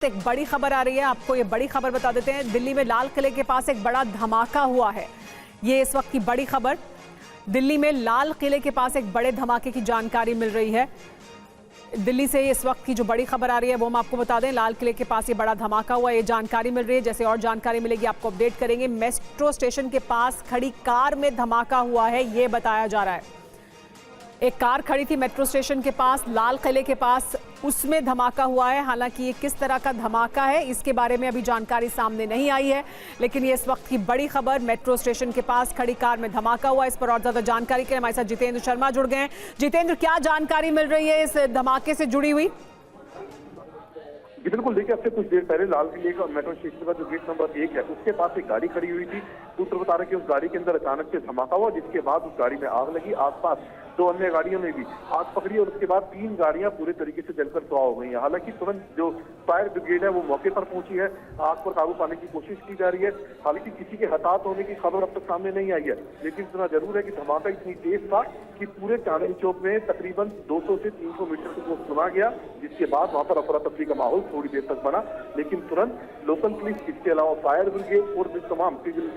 एक बड़ी खबर आ रही है, आपको ये बड़ी खबर बता देते हैं। दिल्ली में लाल किले के पास एक बड़ा धमाका हुआ है। ये इस वक्त की बड़ी खबर। दिल्ली में लाल किले के पास एक बड़े धमाके की जानकारी मिल रही है। दिल्ली से इस वक्त की जो बड़ी खबर आ रही है वो हम आपको बता दें। लाल किले के पास ये बड़ा धमाका हुआ, ये जानकारी मिल रही है। जैसे और जानकारी मिलेगी आपको अपडेट करेंगे। मेट्रो स्टेशन के पास खड़ी कार में धमाका हुआ है, ये बताया जा रहा है। एक कार खड़ी थी मेट्रो स्टेशन के पास, लाल किले के पास, उसमें धमाका हुआ है। हालांकि ये किस तरह का धमाका है इसके बारे में अभी जानकारी सामने नहीं आई है, लेकिन ये इस वक्त की बड़ी खबर। मेट्रो स्टेशन के पास खड़ी कार में धमाका हुआ। इस पर और ज्यादा जानकारी के लिए हमारे साथ जितेंद्र शर्मा जुड़ गए हैं। जितेंद्र, क्या जानकारी मिल रही है इस धमाके से जुड़ी हुई? जी बिल्कुल, देखिए अब से कुछ देर पहले लाल किले का मेट्रो स्टेशन का जो गेट नंबर 1 है उसके पास एक गाड़ी खड़ी हुई थी। सूत्र बता रहे कि उस गाड़ी के अंदर अचानक से धमाका हुआ, जिसके बाद उस गाड़ी में आग लगी। आसपास 2 अन्य गाड़ियों में भी आग पकड़ी और उसके बाद 3 गाड़ियां पूरे तरीके से जलकर सुआह हो गई हैं। हालांकि तुरंत जो फायर ब्रिगेड है वो मौके पर पहुंची है, आग पर काबू पाने की कोशिश की जा रही है। हालांकि किसी के हताहत होने की खबर अब तक सामने नहीं आई है, लेकिन इतना जरूर है कि धमाका इतनी तेज था कि पूरे चांदनी चौक में तकरीबन 200 से 300 मीटर तक वो सुना गया, जिसके बाद वहां पर अफरा तफरी का माहौल थोड़ी देर तक बना। लेकिन तुरंत लोकल पुलिस, इसके अलावा फायर ब्रिगेड और तमाम सिविल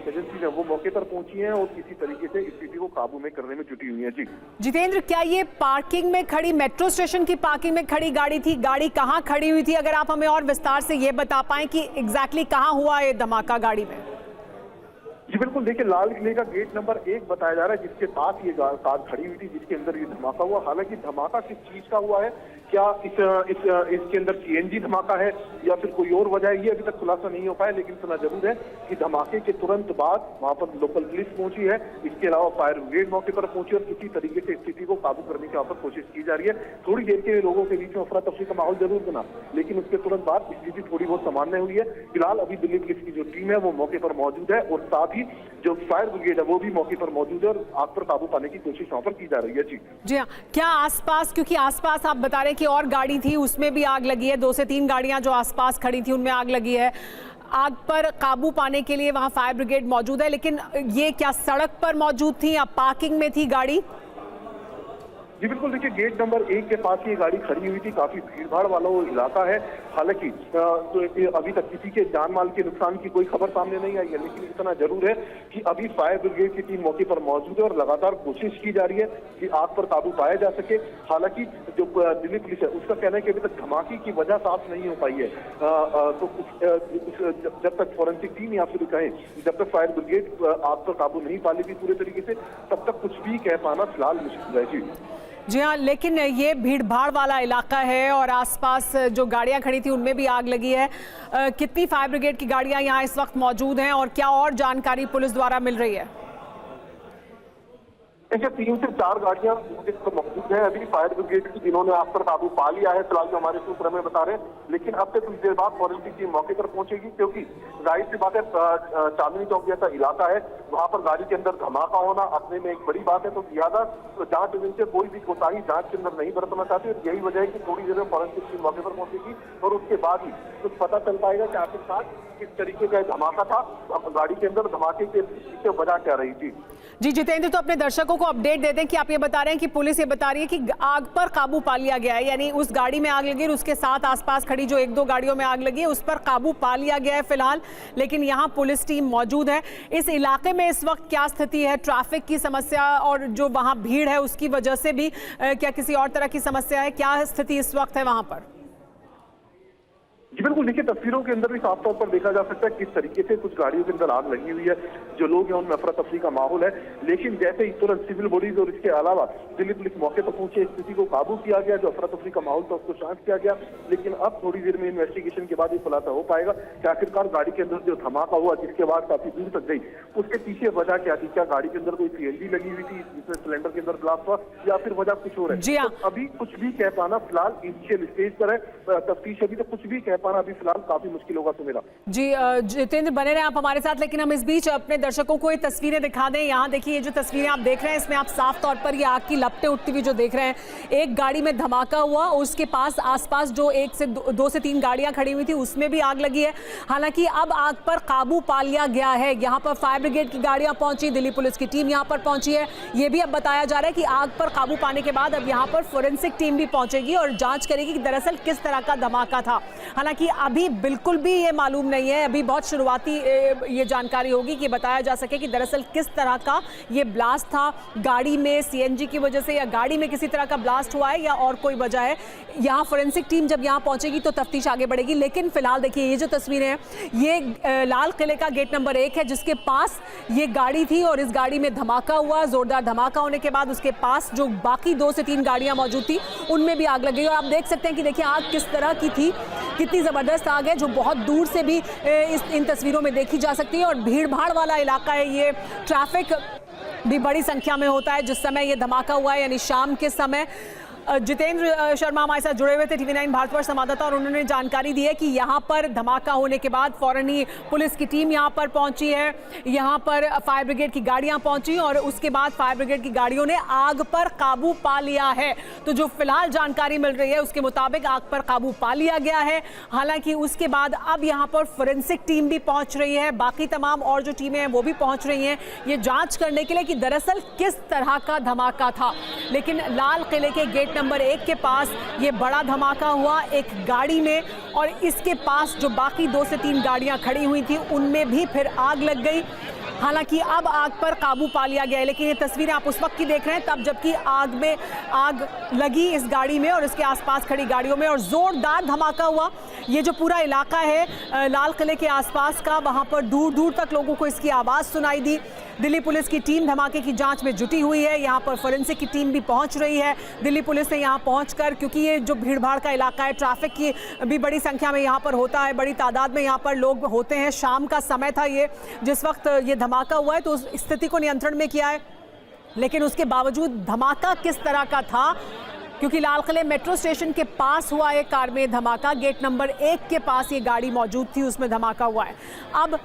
एजेंसी है वो मौके पर पहुंची हैं और किसी तरीके से स्थिति को काबू में करने में जुटी हुई है। जी जितेंद्र, क्या ये पार्किंग में खड़ी, मेट्रो स्टेशन की पार्किंग में खड़ी गाड़ी थी? गाड़ी कहां खड़ी हुई थी? अगर आप हमें और विस्तार से ये बता पाएं कि एग्जैक्टली कहां हुआ ये धमाका गाड़ी में। जी बिल्कुल, देखिए लाल किले का गेट नंबर 1 बताया जा रहा है, जिसके पास ये कार खड़ी हुई थी, जिसके अंदर ये धमाका हुआ। हालांकि धमाका किस चीज का हुआ है, क्या इसके अंदर सीएनजी धमाका है या फिर कोई और वजह है, ये अभी तक खुलासा नहीं हो पाया। लेकिन इतना जरूर है कि धमाके के तुरंत बाद वहां पर लोकल पुलिस पहुंची है, इसके अलावा फायर ब्रिगेड मौके पर पहुंची और किसी तरीके से स्थिति को काबू करने की वहां पर कोशिश की जा रही है। थोड़ी देर के लोगों के बीच में अफरा तफरी का माहौल जरूर बना, लेकिन उसके तुरंत बाद स्थिति थोड़ी बहुत सामान्य हुई है। फिलहाल अभी दिल्ली पुलिस की जो टीम है वो मौके पर मौजूद है और साथ ही जो फायर ब्रिगेड है वो भी मौके पर मौजूद है और आग पर काबू पाने की कोशिश वहां पर की जा रही है। जी हाँ, क्या आसपास, क्योंकि आसपास आप बता रहे हैं कि और गाड़ी थी उसमें भी आग लगी है, 2 से 3 गाड़ियां जो आसपास खड़ी थी उनमें आग लगी है। आग पर काबू पाने के लिए वहां फायर ब्रिगेड मौजूद है, लेकिन ये क्या सड़क पर मौजूद थी या पार्किंग में थी गाड़ी? जी बिल्कुल, देखिए गेट नंबर 1 के पास ये गाड़ी खड़ी हुई थी, काफी भीड़भाड़ वाला वो इलाका है। हालांकि तो अभी तक किसी के जान माल के नुकसान की कोई खबर सामने नहीं आई है, लेकिन इतना जरूर है कि अभी फायर ब्रिगेड की टीम मौके पर मौजूद है और लगातार कोशिश की जा रही है कि आग पर काबू पाया जा सके। हालांकि जो दिल्ली पुलिस है उसका कहना है कि अभी तक धमाके की वजह साफ नहीं हो पाई है। तो जब तक फॉरेंसिक टीम या फिर कहें जब तक फायर ब्रिगेड आग पर काबू नहीं पा लेगी पूरे तरीके से, तब तक कुछ भी कह पाना फिलहाल मुश्किल है। जी हाँ, लेकिन ये भीड़भाड़ वाला इलाका है और आसपास जो गाड़ियां खड़ी थी उनमें भी आग लगी है। कितनी फायर ब्रिगेड की गाड़ियां यहाँ इस वक्त मौजूद हैं और क्या और जानकारी पुलिस द्वारा मिल रही है? देखिए 3 से 4 गाड़ियां मौजूद है अभी फायर ब्रिगेड की, जिन्होंने आग पर काबू पा लिया है, फिलहाल जो हमारे सूत्र हमें बता रहे हैं। लेकिन अब से कुछ देर बाद फॉरेंसिक टीम मौके पर पहुंचेगी, क्योंकि जाहिर सी बात है चांदनी चौक जैसा इलाका है, वहां पर गाड़ी के अंदर धमाका होना अपने में एक बड़ी बात है। तो ज्यादा जांच एजेंसी कोई भी कोताही जांच के अंदर नहीं बरतना चाहती और यही वजह है कि थोड़ी देर में फॉरेंसिक टीम मौके पर पहुंचेगी और उसके बाद ही कुछ पता चल पाएगा कि आखिरकार किस तरीके का धमाका था, गाड़ी के अंदर धमाके के पीछे वजह क्या रही थी। जी जितेंद्र, तो अपने दर्शकों को अपडेट दे दें कि आप ये बता रहे हैं कि पुलिस ये बता रही है कि आग पर काबू पा लिया गया है, यानी उस गाड़ी में आग लगी और उसके साथ आसपास खड़ी जो 1-2 गाड़ियों में आग लगी है उस पर काबू पा लिया गया है फिलहाल, लेकिन यहाँ पुलिस टीम मौजूद है। इस इलाके में इस वक्त क्या स्थिति है? ट्रैफिक की समस्या और जो वहाँ भीड़ है उसकी वजह से भी क्या किसी और तरह की समस्या है? क्या स्थिति इस वक्त है वहाँ पर? जी बिल्कुल, देखिए तस्वीरों के अंदर भी साफ तौर पर देखा जा सकता है किस तरीके से कुछ गाड़ियों के अंदर आग लगी हुई है, जो लोग हैं उनमें अफरा तफरी का माहौल है। लेकिन जैसे ही तुरंत सिविल बॉडीज और इसके अलावा दिल्ली पुलिस मौके पर पहुंचे, स्थिति को काबू किया गया, जो अफरा तफरी का माहौल था उसको शांत किया गया। लेकिन अब थोड़ी देर में इन्वेस्टिगेशन के बाद ये खुलासा हो पाएगा कि आखिरकार गाड़ी के अंदर जो धमाका हुआ जिसके बाद काफी दूर तक गई, उसके पीछे वजह क्या थी। क्या गाड़ी के अंदर कोई सीएनजी लगी हुई थी जिसमें सिलेंडर के अंदर ब्लास्ट हुआ या फिर वजह कुछ और है? जी हाँ, तो अभी कुछ भी कह पाना फिलहाल इनिशियल स्टेज पर है, तफ्तीश अभी तक कुछ भी कह पाना अभी फिलहाल काफी मुश्किल होगा। सुमेरा जी जितेंद्र बने रहे आप हमारे साथ, लेकिन हम इस बीच अपने दर्शकों को ये तस्वीरें दिखा दें। यहाँ देखिए, ये जो तस्वीरें आप देख रहे हैं इसमें आप साफ तौर पर ये आग की लपटें उठती हुई जो देख रहे हैं। एक गाड़ी में धमाका हुआ, उसके पास आसपास जो 2 से 3 गाड़ियां खड़ी हुई थी उसमें भी आग लगी है। हालांकि अब आग पर काबू पा लिया गया है। यहाँ पर फायर ब्रिगेड की गाड़ियां पहुंची, दिल्ली पुलिस की टीम यहाँ पर पहुंची है। ये भी अब बताया जा रहा है कि आग पर काबू पाने के बाद अब यहाँ पर फोरेंसिक टीम भी पहुंचेगी और जांच करेगी कि दरअसल किस तरह का धमाका था। हालांकि अभी बिल्कुल भी ये मालूम नहीं है, अभी बहुत शुरुआती ये जानकारी होगी कि बताया जा सके कि दरअसल किस तरह का ये ब्लास्ट था। गाड़ी में सीएनजी की वजह से या गाड़ी में किसी तरह का ब्लास्ट हुआ है या और कोई वजह है। यहाँ फोरेंसिक टीम जब यहाँ पहुंचेगी तो तफ्तीश आगे बढ़ेगी। लेकिन फिलहाल देखिए, ये जो तस्वीरें हैं ये लाल किले का गेट नंबर 1 है, जिसके पास ये गाड़ी थी और इस गाड़ी में धमाका हुआ। जोरदार धमाका होने के बाद उसके पास जो बाकी 2 से 3 गाड़ियां मौजूद थी उनमें भी आग लगी। और आप देख सकते हैं कि देखिए आग किस तरह की थी, कितनी जबरदस्त आग है जो बहुत दूर से भी इन तस्वीरों में देखी जा सकती है। और भीड़ भाड़ वाला इलाका है ये, ट्रैफिक भी बड़ी संख्या में होता है जिस समय ये धमाका हुआ है, यानी शाम के समय। जितेंद्र शर्मा हमारे साथ जुड़े हुए थे, TV9 भारतवर्ष संवाददाता, और उन्होंने जानकारी दी है कि यहाँ पर धमाका होने के बाद फौरन ही पुलिस की टीम यहाँ पर पहुंची है, यहाँ पर फायर ब्रिगेड की गाड़ियाँ पहुंची और उसके बाद फायर ब्रिगेड की गाड़ियों ने आग पर काबू पा लिया है। तो जो फिलहाल जानकारी मिल रही है उसके मुताबिक आग पर काबू पा लिया गया है। हालांकि उसके बाद अब यहाँ पर फोरेंसिक टीम भी पहुंच रही है, बाकी तमाम और जो टीमें हैं वो भी पहुंच रही हैं ये जांच करने के लिए कि दरअसल किस तरह का धमाका था। लेकिन लाल किले के गेट नंबर 1 के पास ये बड़ा धमाका हुआ एक गाड़ी में, और इसके पास जो बाकी 2 से 3 गाड़ियां खड़ी हुई थी उनमें भी फिर आग लग गई। हालांकि अब आग पर काबू पा लिया गया है, लेकिन ये तस्वीरें आप उस वक्त की देख रहे हैं तब जबकि आग लगी इस गाड़ी में और इसके आसपास खड़ी गाड़ियों में और जोरदार धमाका हुआ। ये जो पूरा इलाका है लाल किले के आसपास का, वहां पर दूर दूर तक लोगों को इसकी आवाज़ सुनाई दी। दिल्ली पुलिस की टीम धमाके की जांच में जुटी हुई है, यहाँ पर फोरेंसिक की टीम भी पहुंच रही है। दिल्ली पुलिस ने यहाँ पहुंचकर, क्योंकि ये जो भीड़ भाड़ का इलाका है, ट्रैफिक की भी बड़ी संख्या में यहाँ पर होता है, बड़ी तादाद में यहाँ पर लोग होते हैं। शाम का समय था ये जिस वक्त ये धमाका हुआ है, तो उस स्थिति को नियंत्रण में किया है। लेकिन उसके बावजूद धमाका किस तरह का था, क्योंकि लाल किले मेट्रो स्टेशन के पास हुआ एक कार में धमाका, गेट नंबर 1 के पास ये गाड़ी मौजूद थी उसमें धमाका हुआ है। अब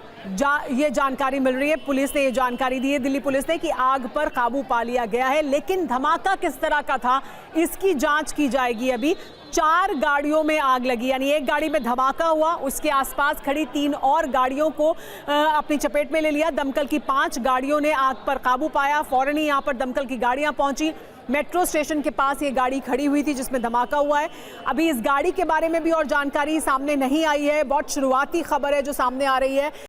ये जानकारी मिल रही है, पुलिस ने ये जानकारी दी है दिल्ली पुलिस ने कि आग पर काबू पा लिया गया है, लेकिन धमाका किस तरह का था इसकी जांच की जाएगी। अभी 4 गाड़ियों में आग लगी, यानी एक गाड़ी में धमाका हुआ, उसके आसपास खड़ी 3 और गाड़ियों को अपनी चपेट में ले लिया। दमकल की 5 गाड़ियों ने आग पर काबू पाया, फौरन ही यहाँ पर दमकल की गाड़ियाँ पहुंची। मेट्रो स्टेशन के पास ये गाड़ी खड़ी हुई थी जिसमें धमाका हुआ है। अभी इस गाड़ी के बारे में भी और जानकारी सामने नहीं आई है, बहुत शुरुआती खबर है जो सामने आ रही है।